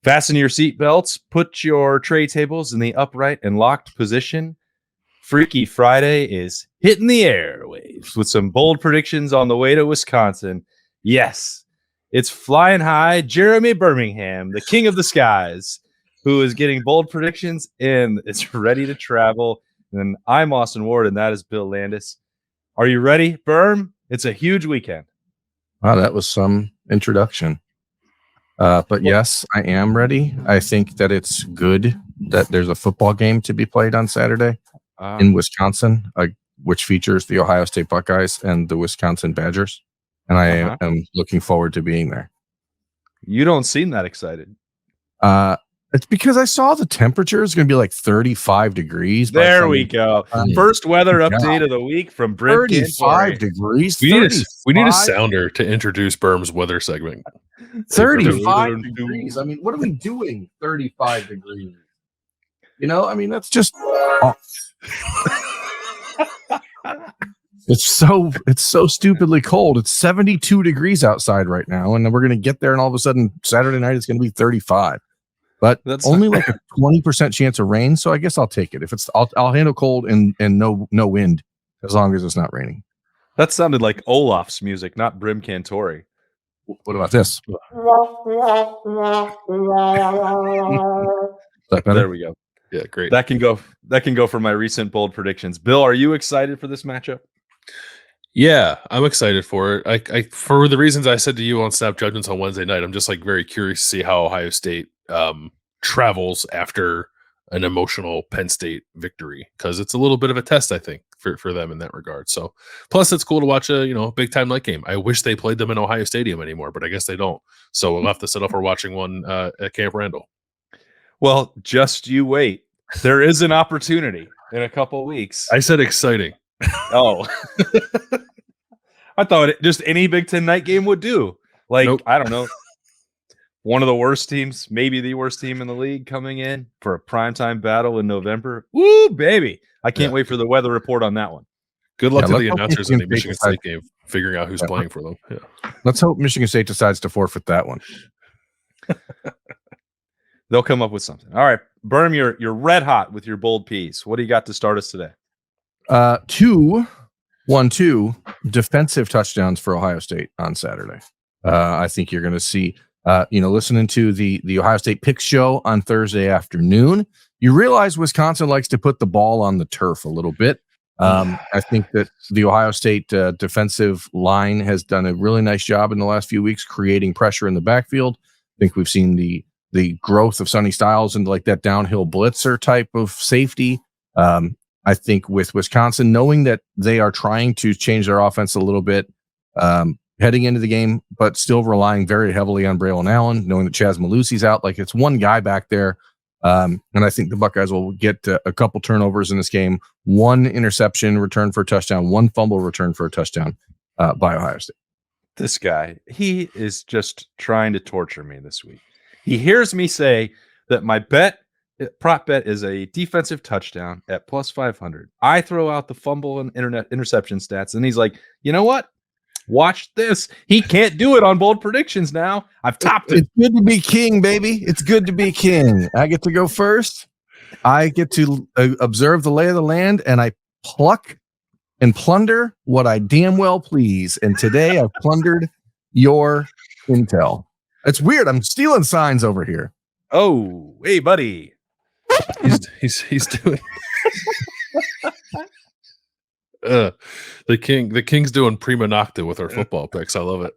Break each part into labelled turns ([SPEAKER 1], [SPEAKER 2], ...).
[SPEAKER 1] Fasten your seatbelts, put your tray tables in the upright and locked position. Freaky Friday is hitting the airwaves with some bold predictions on the way to Wisconsin. Yes, it's flying high Jeremy Birmingham, the king of the skies, who is getting bold predictions and is ready to travel. And I'm Austin Ward, and that is Bill Landis. Are you ready, Birm? It's a huge weekend.
[SPEAKER 2] Wow, that was some introduction. But yes, I am ready. I think that it's good that there's a football game to be played on Saturday in Wisconsin, which features the Ohio State Buckeyes and the Wisconsin Badgers. And I am looking forward to being there.
[SPEAKER 1] You don't seem that excited.
[SPEAKER 2] It's because I saw the temperature is going to be like 35 degrees.
[SPEAKER 1] There we go. First weather update of the week from Brim.
[SPEAKER 2] 35 degrees.
[SPEAKER 3] We need a sounder to introduce Berm's weather segment.
[SPEAKER 2] 35 degrees. I mean, what are we doing? 35 degrees. You know, I mean, that's just. It's so stupidly cold. It's 72 degrees outside right now, and then we're going to get there, and all of a sudden Saturday night it's going to be 35. But that's only like a 20% chance of rain, so I guess I'll take it. If it's, I'll handle cold and no wind as long as it's not raining.
[SPEAKER 1] That sounded like Olaf's music, not Brim Cantori.
[SPEAKER 2] What about this?
[SPEAKER 1] There we go.
[SPEAKER 3] Yeah, great.
[SPEAKER 1] That can go for my recent bold predictions. Bill, are you excited for this matchup?
[SPEAKER 3] Yeah, I'm excited for it. I for the reasons I said to you on Snap Judgments on Wednesday night, I'm just like very curious to see how Ohio State travels after an emotional Penn State victory, because it's a little bit of a test, I think, for them in that regard. So, plus it's cool to watch a big time night game. I wish they played them in Ohio Stadium anymore, but I guess they don't. So we'll have to settle for watching one at Camp Randall.
[SPEAKER 1] Well, just you wait. There is an opportunity in a couple weeks.
[SPEAKER 3] I said exciting.
[SPEAKER 1] Oh, I thought just any Big Ten night game would do. Like, nope. I don't know. One of the worst teams, maybe the worst team in the league, coming in for a primetime battle in November. Woo, baby. I can't wait for the weather report on that one.
[SPEAKER 3] Good luck to the announcers in the Michigan State game, figuring out who's playing for them. Yeah.
[SPEAKER 2] Let's hope Michigan State decides to forfeit that one.
[SPEAKER 1] They'll come up with something. All right, Berm, you're red hot with your bold piece. What do you got to start us today?
[SPEAKER 2] 2 defensive touchdowns for Ohio State on Saturday. I think you're going to see, listening to the Ohio State Picks show on Thursday afternoon, you realize Wisconsin likes to put the ball on the turf a little bit. I think that the Ohio State defensive line has done a really nice job in the last few weeks creating pressure in the backfield. I think we've seen the growth of Sonny Styles into like that downhill blitzer type of safety. I think with Wisconsin, knowing that they are trying to change their offense a little bit heading into the game, but still relying very heavily on Braylon Allen, knowing that Chaz Malusi's out, like it's one guy back there. And I think the Buckeyes will get a couple turnovers in this game, 1 interception return for a touchdown, 1 fumble return for a touchdown by Ohio State.
[SPEAKER 1] This guy, he is just trying to torture me this week. He hears me say that my prop bet is a defensive touchdown at plus 500. I throw out the fumble and interception stats, and he's like, you know what? Watch this. He can't do it on bold predictions now. I've topped it.
[SPEAKER 2] It's good to be king, baby. It's good to be king. I get to go first. I get to observe the lay of the land, and I pluck and plunder what I damn well please. And today I've plundered your intel. It's weird. I'm stealing signs over here.
[SPEAKER 1] Oh, hey, buddy.
[SPEAKER 3] He's doing the king's doing prima nocta with our football picks. I love it.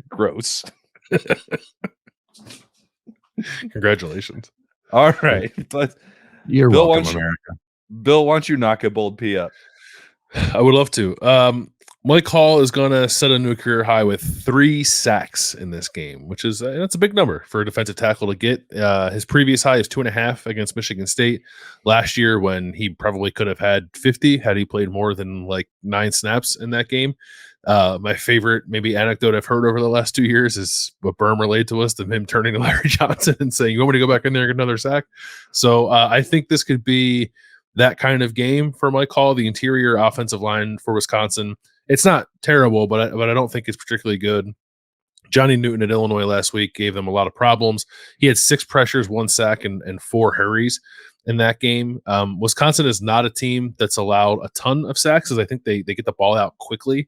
[SPEAKER 1] Gross.
[SPEAKER 3] Congratulations.
[SPEAKER 1] All right, but
[SPEAKER 2] you're
[SPEAKER 1] Bill,
[SPEAKER 2] welcome, America.
[SPEAKER 1] Bill, why don't you knock a bold P up?
[SPEAKER 3] I would love to. Mike Hall is going to set a new career high with 3 sacks in this game, which is that's a big number for a defensive tackle to get. His previous high is 2.5 against Michigan State last year, when he probably could have had 50 had he played more than like 9 snaps in that game. My favorite maybe anecdote I've heard over the last 2 years is what Berm relayed to us, of him turning to Larry Johnson and saying, "You want me to go back in there and get another sack?" So I think this could be that kind of game for Mike Hall. The interior offensive line for Wisconsin, it's not terrible, but I don't think it's particularly good. Johnny Newton at Illinois last week gave them a lot of problems. He had 6 pressures, 1 sack, and 4 hurries in that game. Wisconsin is not a team that's allowed a ton of sacks, as I think they get the ball out quickly.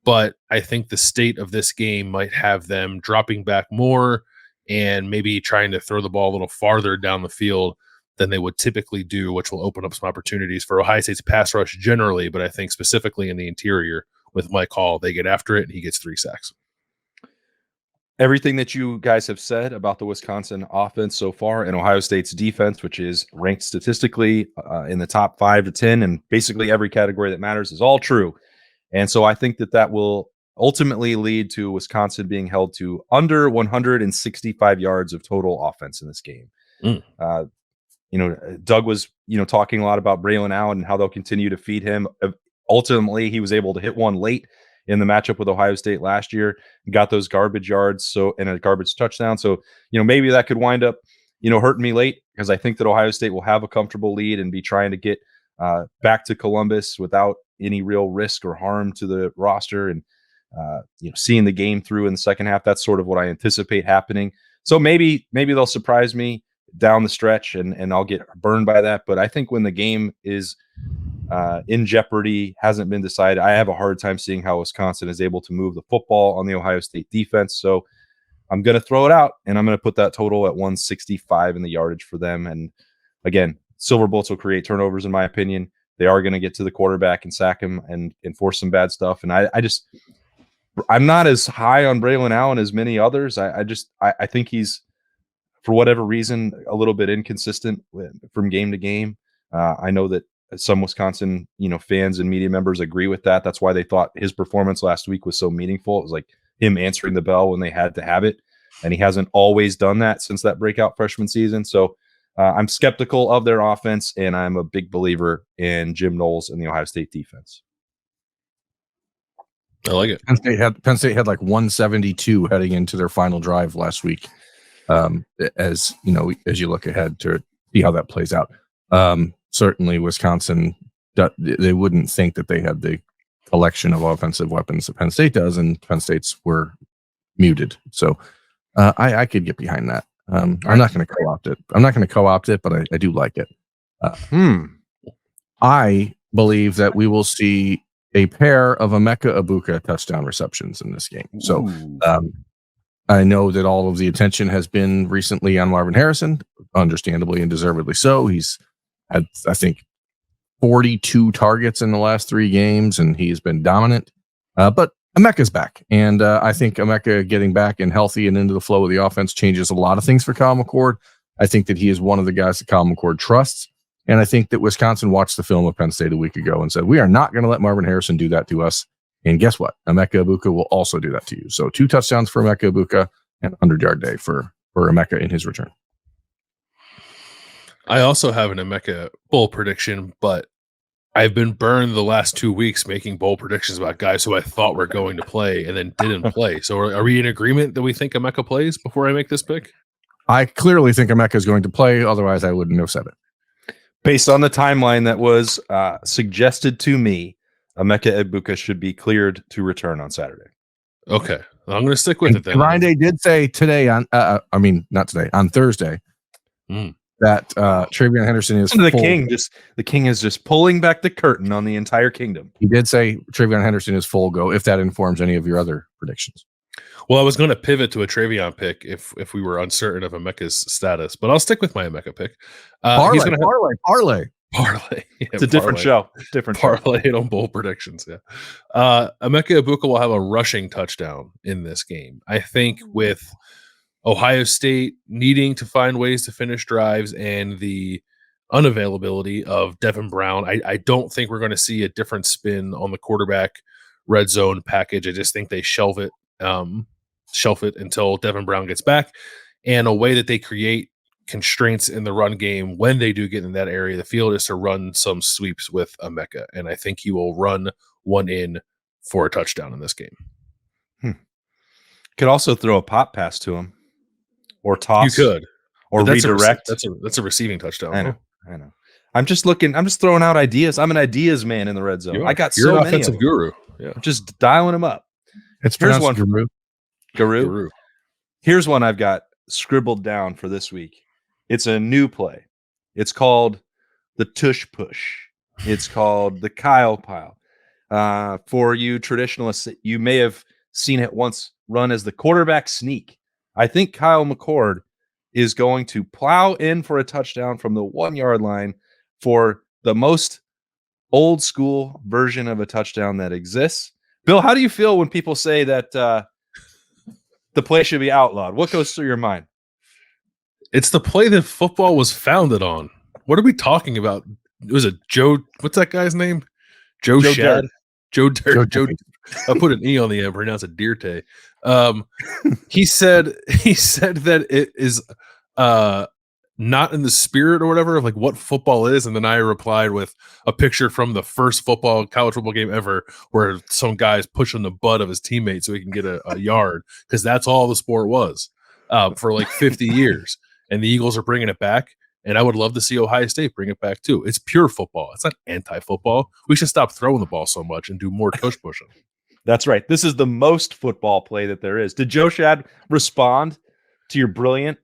[SPEAKER 3] But I think the state of this game might have them dropping back more and maybe trying to throw the ball a little farther down the field than they would typically do, which will open up some opportunities for Ohio State's pass rush generally. But I think specifically in the interior with Mike Hall, they get after it and he gets 3 sacks.
[SPEAKER 1] Everything that you guys have said about the Wisconsin offense so far and Ohio State's defense, which is ranked statistically in the top 5 to 10 and basically every category that matters, is all true. And so I think that will ultimately lead to Wisconsin being held to under 165 yards of total offense in this game. Doug was, talking a lot about Braylon Allen and how they'll continue to feed him. Ultimately, he was able to hit one late in the matchup with Ohio State last year, got those garbage yards and a garbage touchdown. So, maybe that could wind up, hurting me late, because I think that Ohio State will have a comfortable lead and be trying to get back to Columbus without any real risk or harm to the roster. And, seeing the game through in the second half, that's sort of what I anticipate happening. So maybe they'll surprise me down the stretch and I'll get burned by that. But I think when the game is in jeopardy, hasn't been decided, I have a hard time seeing how Wisconsin is able to move the football on the Ohio State defense. So I'm going to throw it out and I'm going to put that total at 165 in the yardage for them. And again, Silver Bullets will create turnovers, in my opinion. They are going to get to the quarterback and sack him and enforce some bad stuff. And I'm not as high on Braylon Allen as many others. I think he's, for whatever reason, a little bit inconsistent from game to game. I know that some Wisconsin, fans and media members agree with that. That's why they thought his performance last week was so meaningful. It was like him answering the bell when they had to have it. And he hasn't always done that since that breakout freshman season. So I'm skeptical of their offense, and I'm a big believer in Jim Knowles and the Ohio State defense.
[SPEAKER 3] I like it.
[SPEAKER 2] Penn State had like 172 heading into their final drive last week. As you look ahead to see how that plays out. Certainly Wisconsin, they wouldn't think that they had the collection of offensive weapons that Penn State does, and Penn State's were muted. So I could get behind that. I'm not going to co-opt it. But I do like it. I believe that we will see a pair of Emeka Egbuka touchdown receptions in this game. So I know that all of the attention has been recently on Marvin Harrison, understandably and deservedly so. He's had, I think, 42 targets in the last 3 games, and he's been dominant. But Emeka's back, and I think Emeka getting back and healthy and into the flow of the offense changes a lot of things for Kyle McCord. I think that he is one of the guys that Kyle McCord trusts, and I think that Wisconsin watched the film of Penn State a week ago and said, we are not going to let Marvin Harrison do that to us. And guess what? Emeka Egbuka will also do that to you. So 2 touchdowns for Emeka Egbuka and 100-yard day for Emeka in his return.
[SPEAKER 3] I also have an Emeka bowl prediction, but I've been burned the last 2 weeks making bowl predictions about guys who I thought were going to play and then didn't play. So are we in agreement that we think Emeka plays before I make this pick?
[SPEAKER 2] I clearly think Emeka is going to play. Otherwise, I wouldn't have said it.
[SPEAKER 1] Based on the timeline that was suggested to me, Emeka Egbuka should be cleared to return on Saturday.
[SPEAKER 3] Okay. I'm going to stick with it then.
[SPEAKER 2] Grande did say today on Thursday that Travion Henderson is
[SPEAKER 1] the king. The king is just pulling back the curtain on the entire kingdom.
[SPEAKER 2] He did say Travion Henderson is full go, if that informs any of your other predictions.
[SPEAKER 3] Well, I was going to pivot to a Travion pick if we were uncertain of Emeka's status, but I'll stick with my Emeka pick.
[SPEAKER 2] Parlay.
[SPEAKER 3] Yeah,
[SPEAKER 1] it's a different show.
[SPEAKER 3] Parlay on bowl predictions. Yeah. Emeka Egbuka will have a rushing touchdown in this game. I think with Ohio State needing to find ways to finish drives and the unavailability of Devin Brown, I don't think we're going to see a different spin on the quarterback red zone package. I just think they shelf it until Devin Brown gets back. And a way that they create constraints in the run game when they do get in that area of the field is to run some sweeps with Emeka. And I think he will run one in for a touchdown in this game.
[SPEAKER 1] Could also throw a pop pass to him or toss.
[SPEAKER 3] You could.
[SPEAKER 1] Or redirect.
[SPEAKER 3] That's a receiving touchdown.
[SPEAKER 1] I know. I'm just throwing out ideas. I'm an ideas man in the red zone. I got
[SPEAKER 3] You're
[SPEAKER 1] so
[SPEAKER 3] an
[SPEAKER 1] many
[SPEAKER 3] offensive guru. Yeah.
[SPEAKER 1] I'm just dialing them up.
[SPEAKER 2] Here's one. Guru.
[SPEAKER 1] Guru. Here's one I've got scribbled down for this week. It's a new play. It's called the Tush Push. It's called the Kyle Pile. For you traditionalists, you may have seen it once run as the quarterback sneak. I think Kyle McCord is going to plow in for a touchdown from the 1 yard line for the most old school version of a touchdown that exists. Bill, how do you feel when people say that the play should be outlawed? What goes through your mind?
[SPEAKER 3] It's the play that football was founded on. What are we talking about? It was a Joe. What's that guy's name? Joe Shad. Joe Dirt. Joe. I put an E on the end. Pronounce it Dirte. He said that it is not in the spirit or whatever of like what football is, and then I replied with a picture from the first college football game ever, where some guy's pushing the butt of his teammate so he can get a yard, because that's all the sport was for like 50 years. And the Eagles are bringing it back, and I would love to see Ohio State bring it back too. It's pure football. It's not anti-football. We should stop throwing the ball so much and do more tush pushing.
[SPEAKER 1] That's right. This is the most football play that there is. Did Joe Shad respond to your brilliant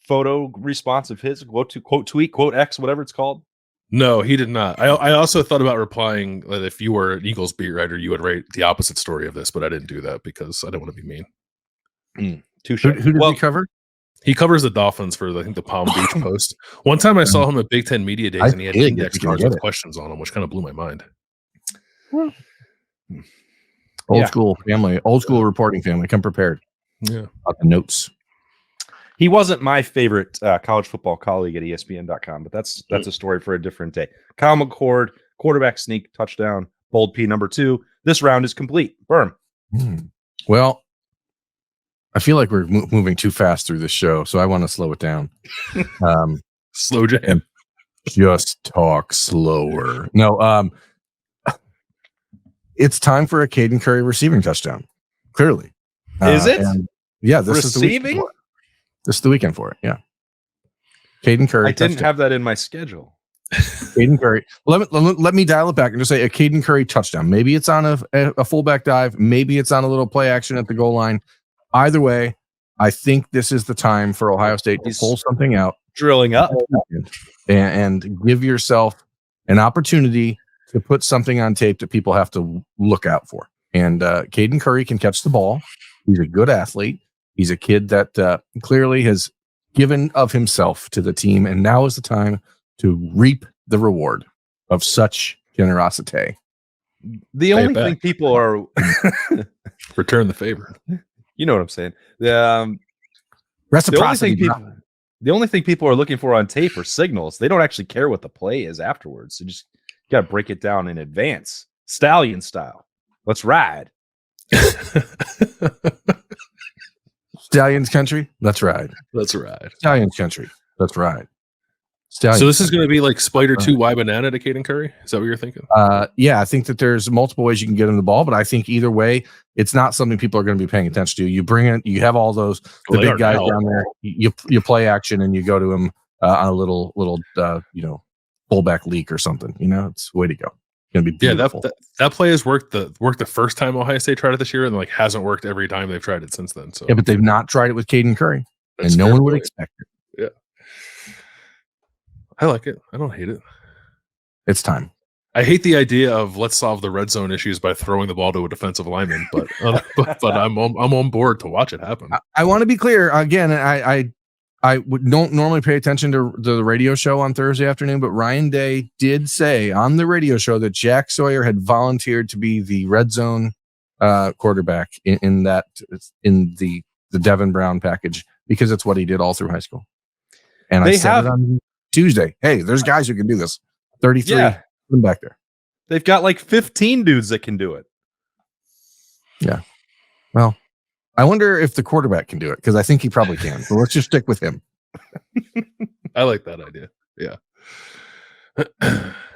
[SPEAKER 1] photo response of his quote tweet, quote X, whatever it's called?
[SPEAKER 3] No, he did not. I also thought about replying that if you were an Eagles beat writer, you would write the opposite story of this, but I didn't do that because I didn't want to be mean.
[SPEAKER 2] Who did he cover?
[SPEAKER 3] He covers the Dolphins for, I think, the Palm Beach Post. One time I saw him at Big Ten Media Days, and he had index cards with questions on them, which kind of blew my mind.
[SPEAKER 2] Old school family, old school reporting family. Come prepared.
[SPEAKER 3] Yeah.
[SPEAKER 2] About the notes.
[SPEAKER 1] He wasn't my favorite college football colleague at ESPN.com, but that's a story for a different day. Kyle McCord, quarterback sneak, touchdown, bold P number 2. This round is complete. Berm.
[SPEAKER 2] Well, I feel like we're moving too fast through this show, so I want to slow it down.
[SPEAKER 3] Slow jam.
[SPEAKER 2] Just talk slower. No, it's time for a Caden Curry receiving touchdown. Clearly.
[SPEAKER 1] Is it?
[SPEAKER 2] Yeah, this
[SPEAKER 1] receiving?
[SPEAKER 2] Is the weekend for it. Yeah. Caden Curry.
[SPEAKER 1] I didn't have that in my schedule.
[SPEAKER 2] Caden Curry. Let me dial it back and just say a Caden Curry touchdown. Maybe it's on a fullback dive. Maybe it's on a little play action at the goal line. Either way, I think this is the time for Ohio State to pull something out,
[SPEAKER 1] drilling up,
[SPEAKER 2] and give yourself an opportunity to put something on tape that people have to look out for. And Caden Curry can catch the ball. He's a good athlete. He's a kid that clearly has given of himself to the team, and now is the time to reap the reward of such generosity.
[SPEAKER 1] The only thing people are
[SPEAKER 3] return the favor.
[SPEAKER 1] You know what I'm saying? The
[SPEAKER 2] reciprocity.
[SPEAKER 1] The only thing people are looking for on tape are signals. They don't actually care what the play is afterwards. So just got to break it down in advance, stallion style. Let's ride.
[SPEAKER 2] Stallions country. Let's ride.
[SPEAKER 3] Let's ride.
[SPEAKER 2] Stallions country. Let's ride.
[SPEAKER 3] So this is going to be like Spider 2 Y Banana to Caden Curry? Is that what you're thinking?
[SPEAKER 2] Yeah, I think that there's multiple ways you can get him the ball, but I think either way, it's not something people are going to be paying attention to. You bring it, you have all those big guys down there. You play action and you go to him on a little fullback leak or something. It's the way to go. It's going to be beautiful.
[SPEAKER 3] That play has worked the first time Ohio State tried it this year, and like hasn't worked every time they've tried it since then. So
[SPEAKER 2] yeah, but they've not tried it with Caden Curry, and no one would expect it.
[SPEAKER 3] Yeah. I like it. I don't hate it.
[SPEAKER 2] It's time.
[SPEAKER 3] I hate the idea of let's solve the red zone issues by throwing the ball to a defensive lineman, but I'm on board to watch it happen.
[SPEAKER 2] I want to be clear again. I don't normally pay attention to the radio show on Thursday afternoon, but Ryan Day did say on the radio show that Jack Sawyer had volunteered to be the red zone quarterback in the Devin Brown package because it's what he did all through high school. And I said it on Tuesday. Hey, there's guys who can do this. 33, put them back there.
[SPEAKER 1] They've got like 15 dudes that can do it.
[SPEAKER 2] Yeah. Well, I wonder if the quarterback can do it because I think he probably can. So let's just stick with him.
[SPEAKER 3] I like that idea. Yeah.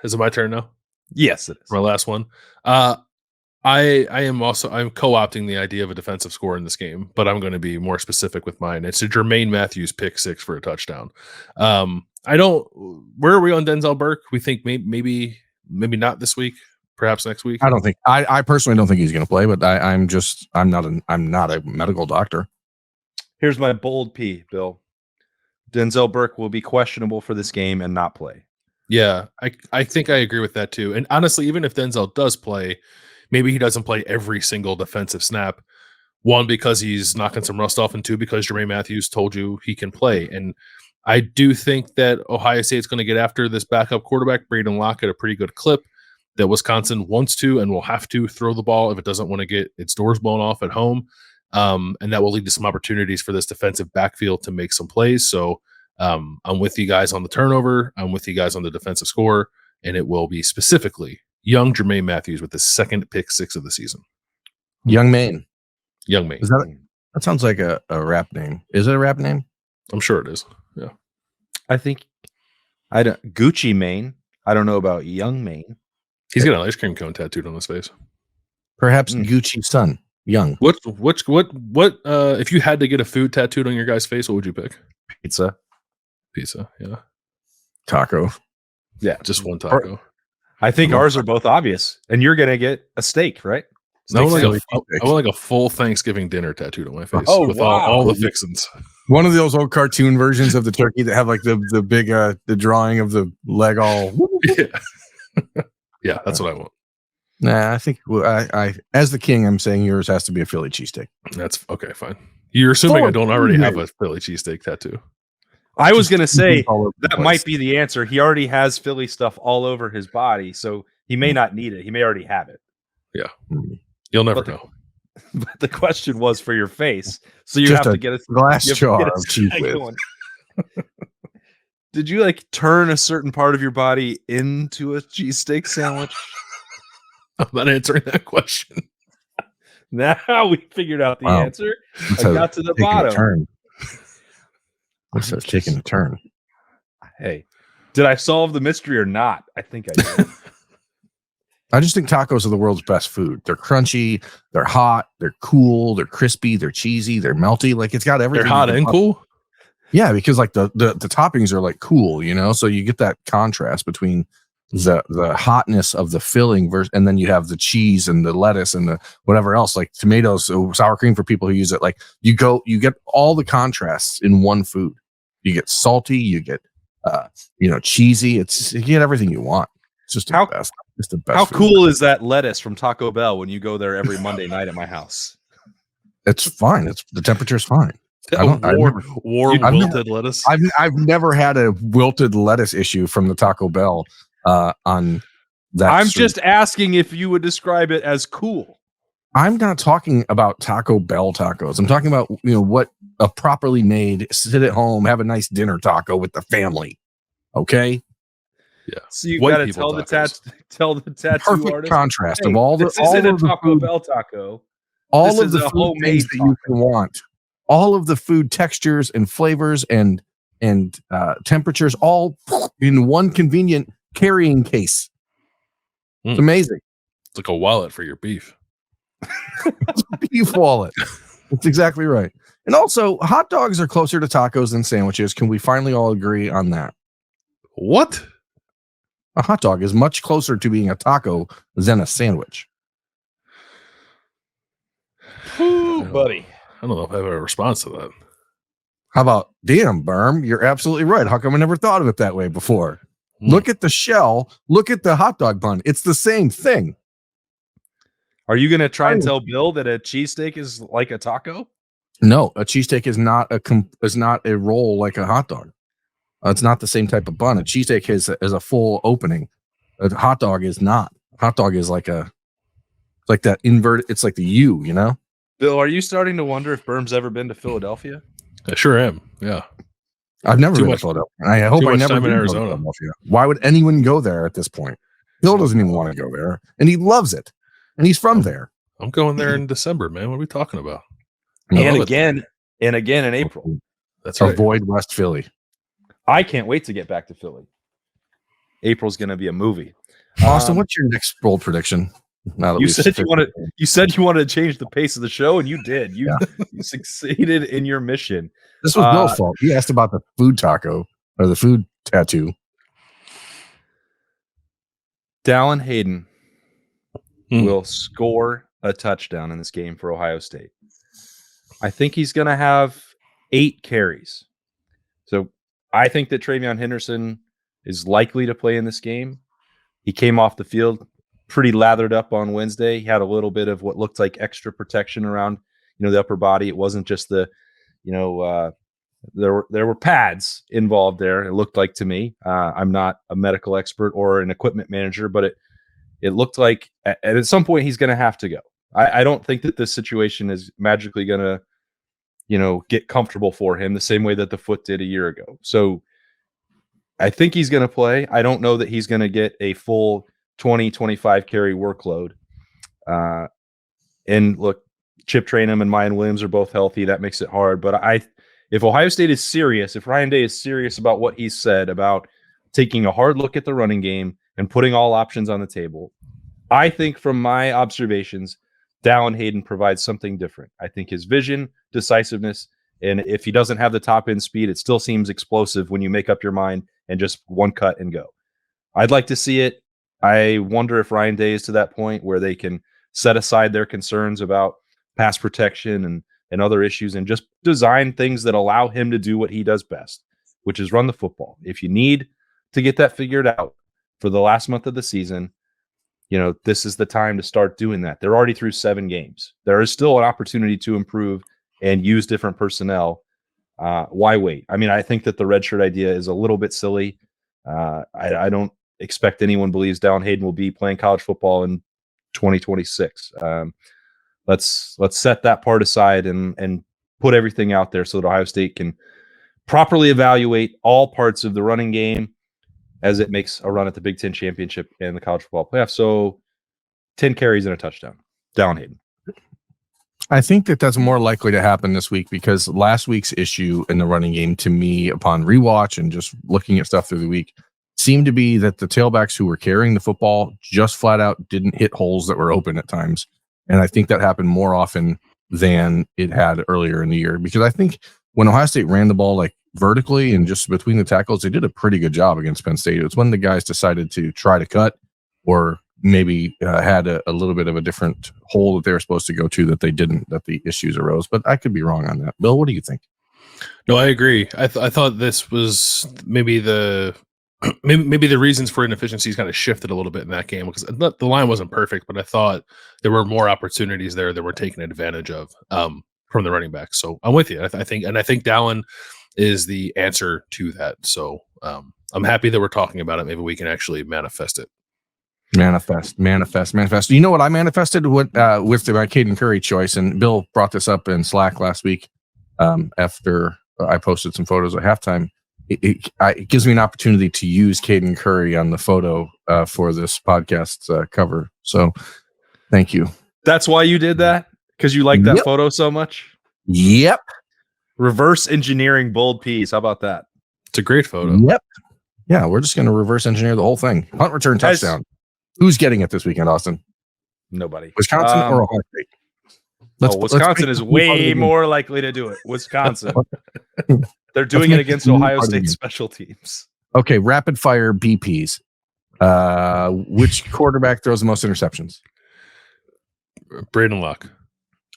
[SPEAKER 3] Is it my turn now?
[SPEAKER 1] Yes, it is.
[SPEAKER 3] My last one. I'm co-opting the idea of a defensive score in this game, but I'm going to be more specific with mine. It's a Germain Matthews pick 6 for a touchdown. Where are we on Denzel Burke? We think maybe not this week perhaps next week?
[SPEAKER 2] I don't think I personally don't think he's going to play, but I'm not a medical doctor.
[SPEAKER 1] Here's my bold P, Bill. Denzel Burke will be questionable for this game and not play.
[SPEAKER 3] Yeah, I think I agree with that too. And honestly, even if Denzel does play, maybe he doesn't play every single defensive snap. One, because he's knocking some rust off, and two, because Germain Matthews told you he can play. And I do think that Ohio State's going to get after this backup quarterback, Braden Locke, at a pretty good clip, that Wisconsin wants to and will have to throw the ball if it doesn't want to get its doors blown off at home. And that will lead to some opportunities for this defensive backfield to make some plays. So I'm with you guys on the turnover. I'm with you guys on the defensive score. And it will be specifically young Germain Matthews with the second pick 6 of the season.
[SPEAKER 2] Young Maine.
[SPEAKER 3] Young Maine.
[SPEAKER 2] That sounds like a rap name. Is it a rap name?
[SPEAKER 3] I'm sure it is. Yeah.
[SPEAKER 1] I think Gucci Mane. I don't know about Young Mane.
[SPEAKER 3] He's got an ice cream cone tattooed on his face.
[SPEAKER 2] Perhaps Gucci's son, Young.
[SPEAKER 3] What if you had to get a food tattooed on your guy's face, what would you pick?
[SPEAKER 1] Pizza,
[SPEAKER 3] yeah.
[SPEAKER 2] Taco.
[SPEAKER 1] Yeah,
[SPEAKER 3] just one taco.
[SPEAKER 1] I think ours are both obvious, and you're gonna get a steak, right?
[SPEAKER 3] I want like a full Thanksgiving dinner tattooed on my face with all the fixins.
[SPEAKER 2] One of those old cartoon versions of the turkey that have like the big the drawing of the leg all.
[SPEAKER 3] Yeah, that's what I want.
[SPEAKER 2] Nah, I think I as the king, I'm saying yours has to be a Philly cheesesteak.
[SPEAKER 3] That's okay, fine. You're assuming I don't already have a Philly cheesesteak tattoo.
[SPEAKER 1] I was gonna say that might be the answer. He already has Philly stuff all over his body, so he may not need it. He may already have it.
[SPEAKER 3] Yeah. You'll never know.
[SPEAKER 1] But the question was for your face, so you have to get a
[SPEAKER 2] glass jar of cheese whiz.
[SPEAKER 1] Did you like turn a certain part of your body into a cheesesteak sandwich?
[SPEAKER 3] I'm not answering that question.
[SPEAKER 1] Now we figured out the answer. I got to the bottom.
[SPEAKER 2] Looks like taking a turn.
[SPEAKER 1] Hey, did I solve the mystery or not? I think I did.
[SPEAKER 2] I just think tacos are the world's best food. They're crunchy, they're hot, they're cool, they're crispy, they're cheesy, they're melty. Like it's got everything.
[SPEAKER 3] They're hot and cool.
[SPEAKER 2] Yeah, because like the toppings are like cool, you know. So you get that contrast between the hotness of the filling and then you have the cheese and the lettuce and the whatever else, like tomatoes, sour cream for people who use it. Like you get all the contrasts in one food. You get salty, you get cheesy. You get everything you want. It's just the best. It's the best.
[SPEAKER 1] How
[SPEAKER 2] food.
[SPEAKER 1] cool is that lettuce from Taco Bell when you go there every Monday night at my house?
[SPEAKER 2] It's fine. The temperature's fine.
[SPEAKER 3] Wilted lettuce.
[SPEAKER 2] I've never had a wilted lettuce issue from the Taco Bell on that.
[SPEAKER 1] I'm just asking if you would describe it as cool.
[SPEAKER 2] I'm not talking about Taco Bell tacos. I'm talking about what a properly made, sit at home, have a nice dinner taco with the family. Okay.
[SPEAKER 3] Yeah.
[SPEAKER 1] So you got to tell the tattoo
[SPEAKER 2] perfect
[SPEAKER 1] artist,
[SPEAKER 2] contrast of all the
[SPEAKER 1] this isn't a Taco Bell taco.
[SPEAKER 2] All of the food things that you can want. All of the food textures and flavors and temperatures all in one convenient carrying case. It's amazing.
[SPEAKER 3] It's like a wallet for your beef.
[SPEAKER 2] Beef wallet. That's exactly right. And also, hot dogs are closer to tacos than sandwiches. Can we finally all agree on that?
[SPEAKER 3] What?
[SPEAKER 2] A hot dog is much closer to being a taco than a sandwich.
[SPEAKER 1] Ooh, buddy.
[SPEAKER 3] I don't know if I have a response to that.
[SPEAKER 2] How about, damn, Berm, you're absolutely right. How come I never thought of it that way before? Look at the shell. Look at the hot dog bun. It's the same thing.
[SPEAKER 1] Are you going to try and tell Bill that a cheesesteak is like a taco?
[SPEAKER 2] No, a cheesesteak is not a roll like a hot dog. It's not the same type of bun. A cheesesteak is a full opening. A hot dog is not. A hot dog is like that inverted. It's like the U, you know?
[SPEAKER 1] Bill, are you starting to wonder if Berm's ever been to Philadelphia?
[SPEAKER 3] I sure am. Yeah.
[SPEAKER 2] I've never been to Philadelphia. I hope I never
[SPEAKER 3] been
[SPEAKER 2] in
[SPEAKER 3] Arizona.
[SPEAKER 2] Why would anyone go there at this point? Bill doesn't even want to go there, and he loves it, and he's from there.
[SPEAKER 3] I'm going there in December, man. What are we talking about?
[SPEAKER 1] And again in April.
[SPEAKER 3] That's right.
[SPEAKER 2] Avoid West Philly.
[SPEAKER 1] I can't wait to get back to Philly. April's going to be a movie.
[SPEAKER 2] Austin, what's your next bold prediction?
[SPEAKER 1] You said you wanted to change the pace of the show, and you did. You succeeded in your mission.
[SPEAKER 2] This was Bill's fault. He asked about the food taco or the food tattoo.
[SPEAKER 1] Dallan Hayden will score a touchdown in this game for Ohio State. I think he's going to have 8 carries. So I think that Travion Henderson is likely to play in this game. He came off the field pretty lathered up on Wednesday. He had a little bit of what looked like extra protection around, the upper body. It wasn't just the, there were pads involved there. It looked like to me. I'm not a medical expert or an equipment manager, but it looked like at some point he's going to have to go. I don't think that this situation is magically going to, get comfortable for him the same way that the foot did a year ago. So I think he's going to play. I don't know that he's going to get a full 20, 25 carry workload. And look, Chip Trainum and Mayan Williams are both healthy. That makes it hard. But if Ohio State is serious, if Ryan Day is serious about what he said about taking a hard look at the running game and putting all options on the table, I think from my observations, Dallan Hayden provides something different. I think his vision, decisiveness, and if he doesn't have the top end speed, it still seems explosive when you make up your mind and just one cut and go. I'd like to see it. I wonder if Ryan Day is to that point where they can set aside their concerns about pass protection and other issues and just design things that allow him to do what he does best, which is run the football. If you need to get that figured out for the last month of the season, this is the time to start doing that. They're already through 7 games. There is still an opportunity to improve and use different personnel. Why wait? I mean, I think that the redshirt idea is a little bit silly. I don't expect anyone believes Dallan Hayden will be playing college football in 2026. Let's set that part aside and put everything out there so that Ohio State can properly evaluate all parts of the running game as it makes a run at the Big Ten championship and the college football playoff. So 10 carries and a touchdown. Dallan Hayden.
[SPEAKER 2] I think that's more likely to happen this week because last week's issue in the running game, to me, upon rewatch and just looking at stuff through the week, seemed to be that the tailbacks who were carrying the football just flat out didn't hit holes that were open at times. And I think that happened more often than it had earlier in the year because I think when Ohio State ran the ball like vertically and just between the tackles, they did a pretty good job against Penn State. It was when the guys decided to try to cut or maybe had a little bit of a different hole that they were supposed to go to that they didn't, that the issues arose. But I could be wrong on that. Bill, what do you think?
[SPEAKER 3] No, I agree. I thought this was maybe the reasons for inefficiencies kind of shifted a little bit in that game because the line wasn't perfect, but I thought there were more opportunities there that were taken advantage of from the running back. So I'm with you. I think Dallan is the answer to that. So I'm happy that we're talking about it. Maybe we can actually manifest it.
[SPEAKER 2] Manifest. You know what I manifested with my Caden Curry choice, and Bill brought this up in Slack last week after I posted some photos at halftime. It gives me an opportunity to use Caden Curry on the photo for this podcast cover. So thank you.
[SPEAKER 1] That's why you did that? Because you like that photo so much?
[SPEAKER 2] Yep.
[SPEAKER 1] Reverse engineering bold piece. How about that?
[SPEAKER 3] It's a great photo.
[SPEAKER 2] Yep. Yeah, we're just going to reverse engineer the whole thing. Punt return touchdown. Who's getting it this weekend, Austin?
[SPEAKER 1] Nobody.
[SPEAKER 2] Wisconsin or Ohio State?
[SPEAKER 1] Wisconsin is way more likely to do it. Wisconsin. They're doing it against Ohio State special teams.
[SPEAKER 2] Okay, rapid fire BPs. Which quarterback throws the most interceptions?
[SPEAKER 3] Braden Locke.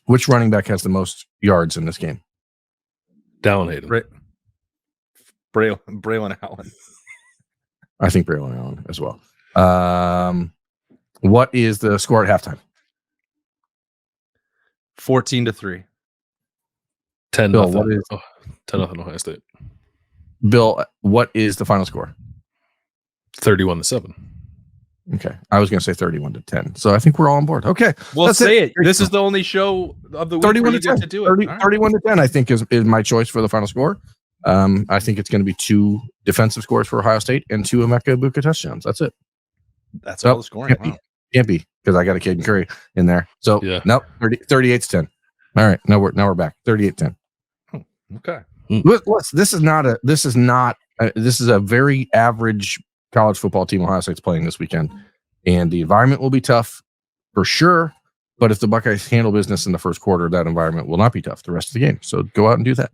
[SPEAKER 2] Which running back has the most yards in this game?
[SPEAKER 3] Dallan Hayden.
[SPEAKER 1] Braylon Allen.
[SPEAKER 2] I think Braylon Allen as well. What is the score at halftime?
[SPEAKER 1] 14-3.
[SPEAKER 3] 10-0. 10-0 Ohio State.
[SPEAKER 2] Bill, what is the final score?
[SPEAKER 3] 31-7.
[SPEAKER 2] Okay. I was going to say 31-10. So I think we're all on board. Okay.
[SPEAKER 1] Well, say it. This is the only show of the week
[SPEAKER 2] 31
[SPEAKER 1] where you
[SPEAKER 2] to 10.
[SPEAKER 1] get to do it.
[SPEAKER 2] 31-10, I think, is my choice for the final score. I think it's going to be 2 defensive scores for Ohio State and 2 Emeka Egbuka touchdowns. That's it.
[SPEAKER 1] That's all the scoring.
[SPEAKER 2] Can't be because I got a Caden Curry in there. So nope, 38-10. All right, now we're back. 38-10.
[SPEAKER 1] Okay.
[SPEAKER 2] This is a very average college football team Ohio State's playing this weekend, and the environment will be tough for sure. But if the Buckeyes handle business in the first quarter, that environment will not be tough the rest of the game. So go out and do that.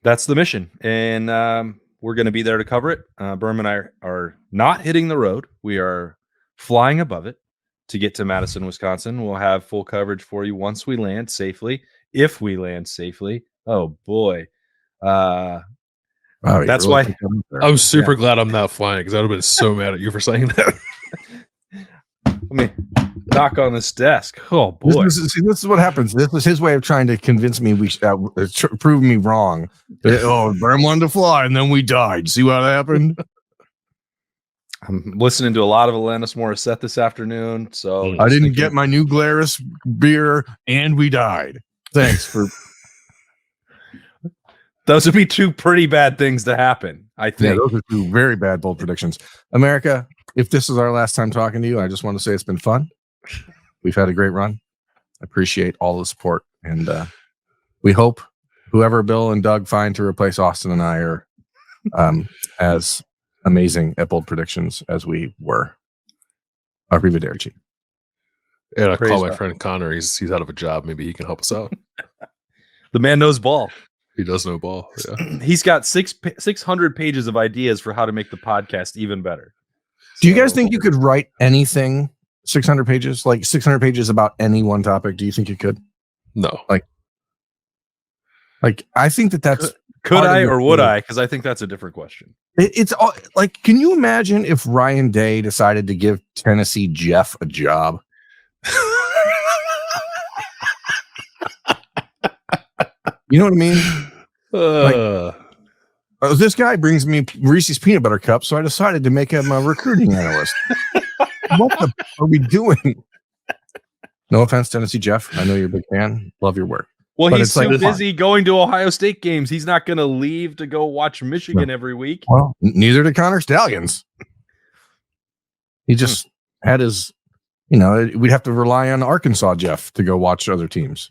[SPEAKER 1] That's the mission, and we're going to be there to cover it. Berm and I are not hitting the road. We are flying above it. to get to Madison, Wisconsin. We'll have full coverage for you once we land safely, if we land safely. Oh boy. That's why
[SPEAKER 3] I'm super glad I'm not flying, because I would have been so mad at you for saying that.
[SPEAKER 1] Let me knock on this desk. Oh boy.
[SPEAKER 2] This is what happens. This is his way of trying to convince me prove me wrong. Berm wanted to fly and then we died. See what happened?
[SPEAKER 1] I'm listening to a lot of Alanis Morissette this afternoon, so
[SPEAKER 2] I didn't get my new Glarus beer and we died. Thanks for.
[SPEAKER 1] Those would be two pretty bad things to happen, I think.
[SPEAKER 2] Yeah, those are two very bad bold predictions. America, if this is our last time talking to you, I just want to say it's been fun. We've had a great run. I appreciate all the support. And we hope whoever Bill and Doug find to replace Austin and I are as amazing at bold predictions as we were. Arrivederci.
[SPEAKER 3] And I call my friend Connor. He's out of a job. Maybe he can help us out.
[SPEAKER 1] The man knows ball.
[SPEAKER 3] He does know ball. Yeah.
[SPEAKER 1] He's got 600 pages of ideas for how to make the podcast even better.
[SPEAKER 2] Do you guys think you could write anything 600 pages? Like 600 pages about any one topic? Do you think you could?
[SPEAKER 3] No.
[SPEAKER 2] Like I think that's
[SPEAKER 1] could I or would I? Because I think that's a different question.
[SPEAKER 2] It's all like, can you imagine if Ryan Day decided to give Tennessee Jeff a job? You know what I mean? This guy brings me Reese's peanut butter cups, so I decided to make him a recruiting analyst. What the are we doing? No offense, Tennessee Jeff. I know you're a big fan. Love your work.
[SPEAKER 1] Well, but he's too busy going to Ohio State games. He's not going to leave to go watch Michigan every week.
[SPEAKER 2] Well, neither did Connor Stallions. He just had his, we'd have to rely on Arkansas Jeff to go watch other teams.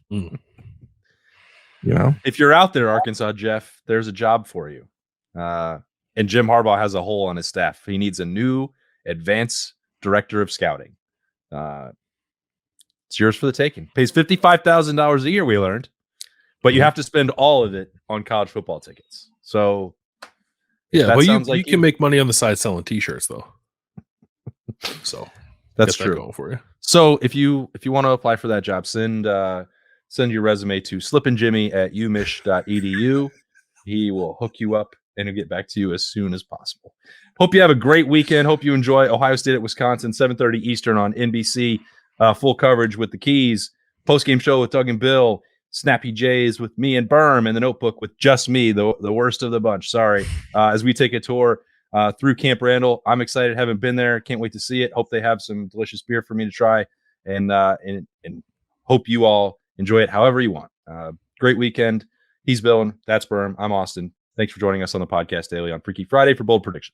[SPEAKER 1] If you're out there, Arkansas Jeff, there's a job for you. And Jim Harbaugh has a hole on his staff. He needs a new advanced director of scouting. It's yours for the taking. Pays $55,000 a year, we learned, but you have to spend all of it on college football tickets. So,
[SPEAKER 3] yeah, well, you can make money on the side selling T-shirts, though. So
[SPEAKER 1] that's true.
[SPEAKER 3] Going for you.
[SPEAKER 1] So if you want to apply for that job, send your resume to slipandjimmy@umich.edu. He will hook you up and he'll get back to you as soon as possible. Hope you have a great weekend. Hope you enjoy Ohio State at Wisconsin, 7:30 Eastern on NBC. Full coverage with the Keys. Post-game show with Doug and Bill. Snappy Jays with me and Berm, and the Notebook with just me, the worst of the bunch. Sorry. As we take a tour through Camp Randall. I'm excited. Haven't been there. Can't wait to see it. Hope they have some delicious beer for me to try, and hope you all enjoy it however you want. Great weekend. He's Bill. That's Berm. I'm Austin. Thanks for joining us on the podcast daily on Freaky Friday for Bold Predictions.